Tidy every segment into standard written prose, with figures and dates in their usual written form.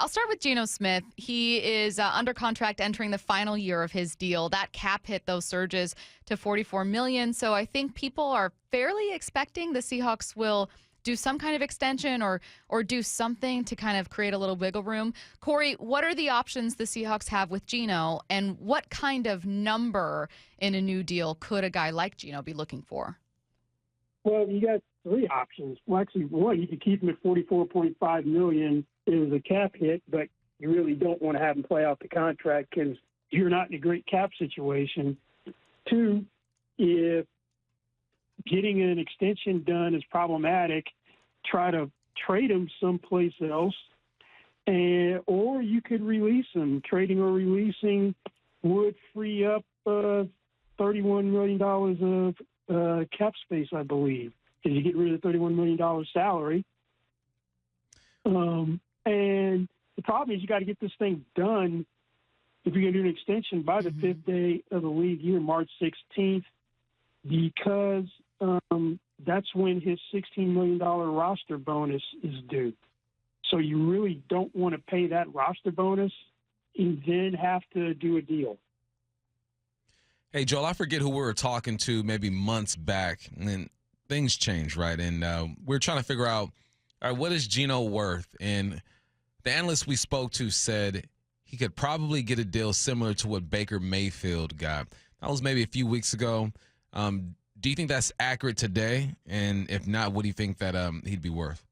I'll start with Geno Smith. He is under contract entering the final year of his deal. That cap hit those surges to $44 million. So I think people are fairly expecting the Seahawks will do some kind of extension or do something to kind of create a little wiggle room. Corry, what are the options the Seahawks have with Geno, and what kind of number in a new deal could a guy like Geno be looking for? Well, you got three options. Well, actually, one, you could keep him at $44.5 million. It was a cap hit, but you really don't want to have him play out the contract because you're not in a great cap situation. Two, if getting an extension done is problematic, try to trade him someplace else, or you could release him. Trading or releasing would free up $31 million of cap space, I believe, because you get rid of the $31 million salary. And the problem is you got to get this thing done if you're going to do an extension by the fifth day of the league year, March 16th, because that's when his $16 million roster bonus is due. So you really don't want to pay that roster bonus and then have to do a deal. Hey, Joel, I forget who we were talking to maybe months back, and things changed, right? And we're trying to figure out, all right, what is Geno worth? And the analyst we spoke to said he could probably get a deal similar to what Baker Mayfield got. That was maybe a few weeks ago. Do you think that's accurate today? And if not, what do you think that he'd be worth?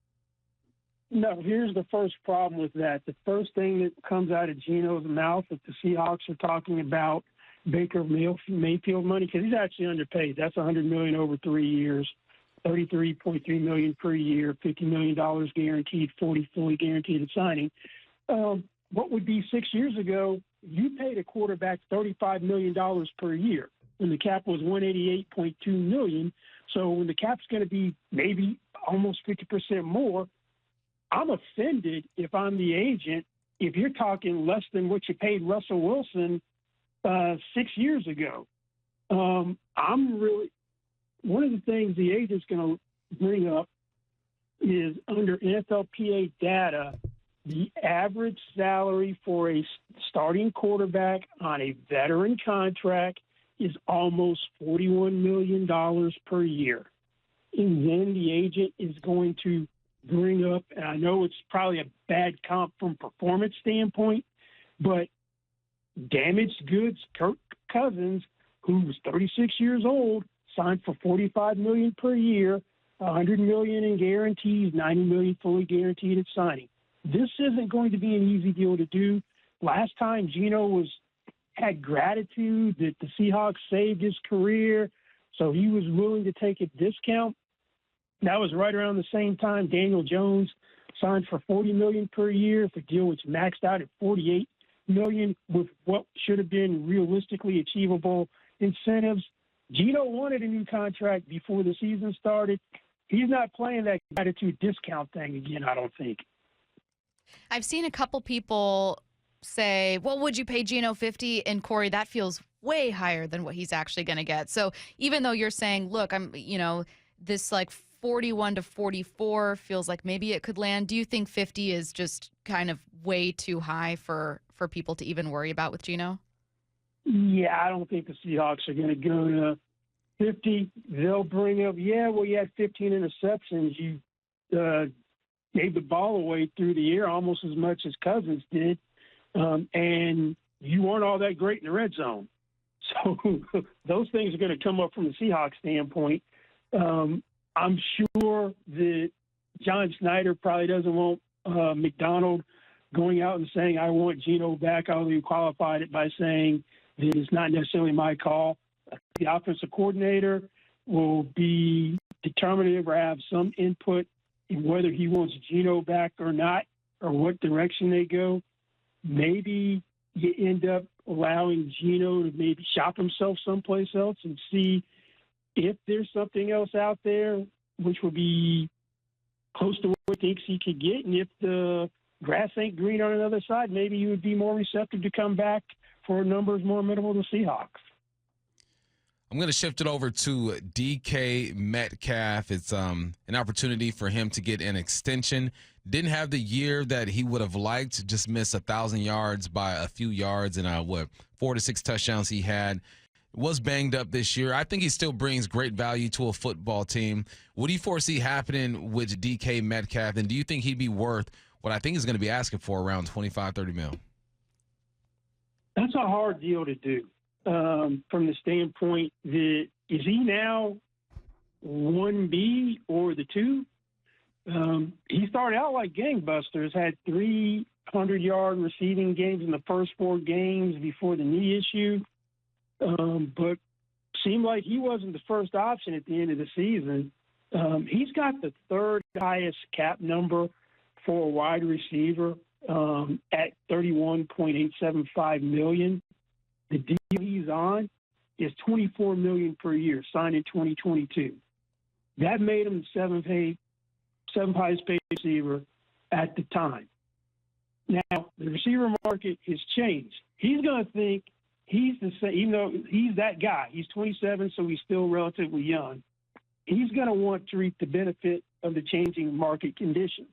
No, here's the first problem with that. The first thing that comes out of Geno's mouth if the Seahawks are talking about Baker Mayfield money, because he's actually underpaid. That's $100 million over 3 years, $33.3 million per year, $50 million guaranteed, $40 fully guaranteed at signing. What would be 6 years ago, you paid a quarterback $35 million per year, and the cap was $188.2 million. So when the cap's going to be maybe almost 50% more, I'm offended if I'm the agent if you're talking less than what you paid Russell Wilson 6 years ago. One of the things the agent's going to bring up is under NFLPA data, the average salary for a starting quarterback on a veteran contract is almost $41 million per year. And then the agent is going to bring up, and I know it's probably a bad comp from performance standpoint, but damaged goods Kirk Cousins, who was 36 years old, signed for $45 million per year, $100 million in guarantees, $90 million fully guaranteed at signing. This isn't going to be an easy deal to do. Last time Geno had gratitude that the Seahawks saved his career, so he was willing to take a discount. That was right around the same time Daniel Jones signed for $40 million per year. The deal was maxed out at $48 million with what should have been realistically achievable incentives. Geno wanted a new contract before the season started. He's not playing that gratitude discount thing again, I don't think. I've seen a couple people say, well, would you pay Geno 50? And Corry, that feels way higher than what he's actually going to get. So even though you're saying, look, this like 41 to 44 feels like maybe it could land, do you think 50 is just kind of way too high for people to even worry about with Geno? Yeah, I don't think the Seahawks are going to go to 50. They'll bring up, you had 15 interceptions. You gave the ball away through the air almost as much as Cousins did, and you weren't all that great in the red zone. So those things are going to come up from the Seahawks standpoint. I'm sure that John Schneider probably doesn't want McDonald going out and saying, I want Geno back, although he qualified it by saying that it's not necessarily my call. The offensive coordinator will be determinative or have some input in whether he wants Geno back or not, or what direction they go. Maybe you end up allowing Geno to maybe shop himself someplace else and see if there's something else out there, which would be close to what he thinks he could get. And if the grass ain't green on another side, maybe you would be more receptive to come back for numbers more amenable to Seahawks. I'm going to shift it over to DK Metcalf. It's an opportunity for him to get an extension. Didn't have the year that he would have liked, just missed 1,000 yards by a few yards and 4 to 6 touchdowns he had. Was banged up this year. I think he still brings great value to a football team. What do you foresee happening with DK Metcalf, and do you think he'd be worth what I think he's going to be asking for, around 25, 30 mil? That's a hard deal to do from the standpoint that is he now 1B or the 2? He started out like gangbusters, had 300-yard receiving games in the first 4 games before the knee issue, but seemed like he wasn't the first option at the end of the season. He's got the 3rd highest cap number for a wide receiver at $31.875 million. The deal he's on is $24 million per year, signed in 2022. That made him the 7th highest paid receiver at the time. Now, the receiver market has changed. He's going to think he's the same, even though he's that guy. He's 27, so he's still relatively young. He's going to want to reap the benefit of the changing market conditions.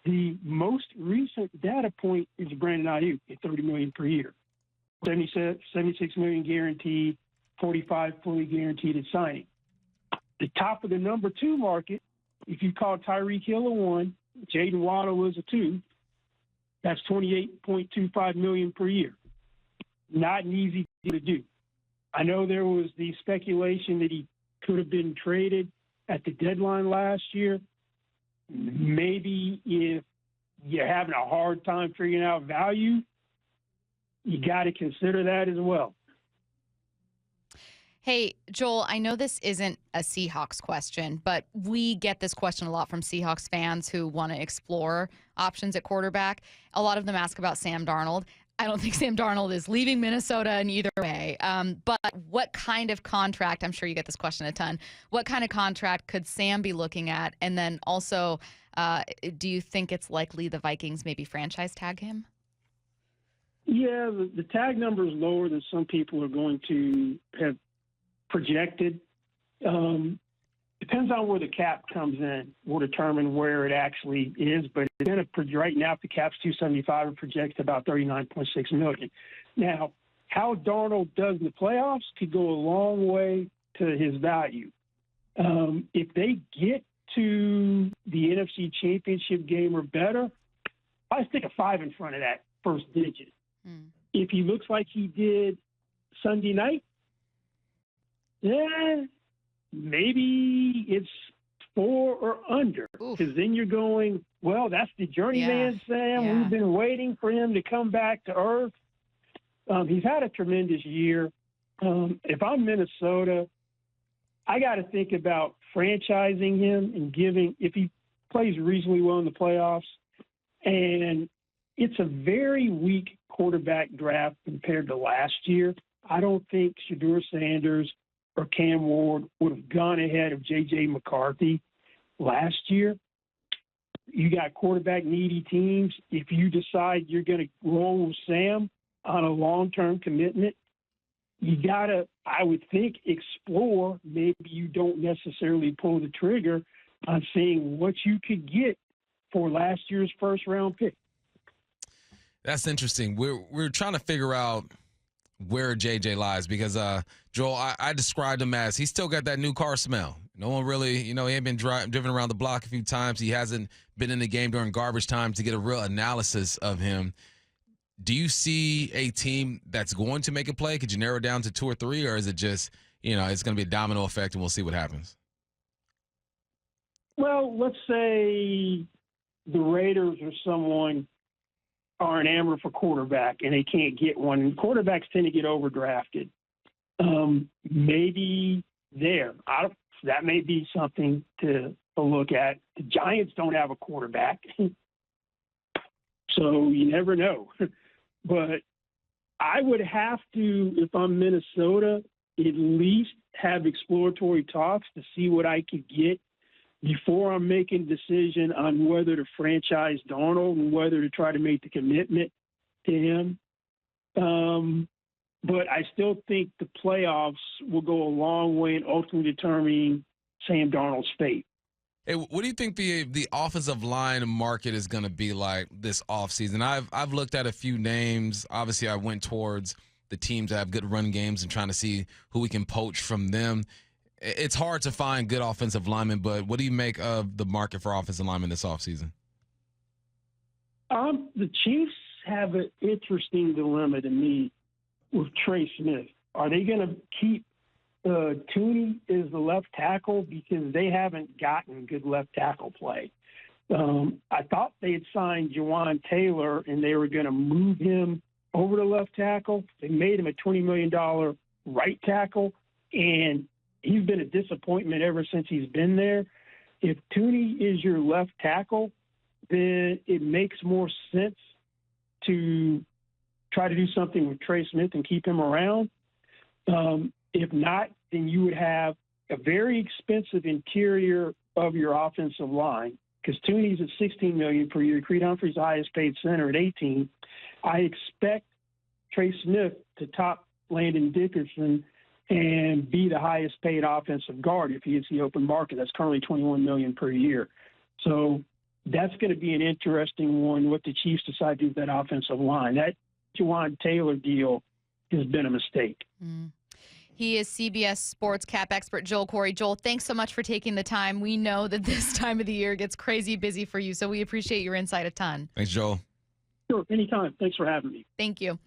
The most recent data point is Brandon Ayuk at $30 million per year, 76 million guaranteed, 45 fully guaranteed at signing. The top of the number 2 market, if you call Tyreek Hill a 1, Jaden Waddle is a 2, that's $28.25 million per year. Not an easy deal to do. I know there was the speculation that he could have been traded at the deadline last year. Maybe if you're having a hard time figuring out value, you got to consider that as well. Hey, Joel, I know this isn't a Seahawks question, but we get this question a lot from Seahawks fans who want to explore options at quarterback. A lot of them ask about Sam Darnold. I don't think Sam Darnold is leaving Minnesota in either way. But what kind of contract, I'm sure you get this question a ton, what kind of contract could Sam be looking at? And then also, do you think it's likely the Vikings maybe franchise tag him? Yeah, the tag number is lower than some people are going to have projected. Depends on where the cap comes in. Will determine where it actually is, but it's going to right now, if the cap's 275, it projects about 39.6 million. Now, how Darnold does in the playoffs could go a long way to his value. If they get to the NFC Championship game or better, I stick a 5 in front of that first digit. If he looks like he did Sunday night, yeah, maybe it's 4 or under, because then you're going, well, that's the journeyman Sam. Yeah. We've been waiting for him to come back to earth. He's had a tremendous year. If I'm Minnesota, I got to think about franchising him and if he plays reasonably well in the playoffs. And it's a very weak quarterback draft compared to last year. I don't think Shedeur Sanders or Cam Ward would have gone ahead of J.J. McCarthy last year. You got quarterback needy teams. If you decide you're going to roll with Sam on a long-term commitment, you got to, I would think, explore. Maybe you don't necessarily pull the trigger on seeing what you could get for last year's first-round pick. That's interesting. We're trying to figure out where JJ lies because, Joel, I described him as he's still got that new car smell. No one really, he ain't been driven around the block a few times. He hasn't been in the game during garbage time to get a real analysis of him. Do you see a team that's going to make a play? Could you narrow it down to 2 or 3, or is it just, it's going to be a domino effect and we'll see what happens? Well, let's say the Raiders or someone are enamored for quarterback and they can't get one. Quarterbacks tend to get overdrafted. Maybe there. That may be something to look at. The Giants don't have a quarterback, so you never know. But I would have to, if I'm Minnesota, at least have exploratory talks to see what I could get before I'm making a decision on whether to franchise Darnold and whether to try to make the commitment to him. But I still think the playoffs will go a long way in ultimately determining Sam Darnold's fate. Hey, what do you think the offensive line market is going to be like this offseason? I've looked at a few names. Obviously, I went towards the teams that have good run games and trying to see who we can poach from them. It's hard to find good offensive linemen, but what do you make of the market for offensive linemen this offseason? The Chiefs have an interesting dilemma to me with Trey Smith. Are they going to keep Tooney as the left tackle because they haven't gotten good left tackle play? I thought they had signed Jawan Taylor and they were going to move him over to left tackle. They made him a $20 million right tackle, and he's been a disappointment ever since he's been there. If Tooney is your left tackle, then it makes more sense to try to do something with Trey Smith and keep him around. If not, then you would have a very expensive interior of your offensive line because Tooney's at $16 million per year. Creed Humphrey's the highest paid center at $18 million. I expect Trey Smith to top Landon Dickerson and be the highest paid offensive guard if he hits the open market. That's currently $21 million per year. So that's going to be an interesting one, what the Chiefs decide to do with that offensive line. That Jawan Taylor deal has been a mistake. He is CBS Sports cap expert Joel Corry. Joel, thanks so much for taking the time. We know that this time of the year gets crazy busy for you, so we appreciate your insight a ton. Thanks, Joel. Sure, anytime. Thanks for having me. Thank you.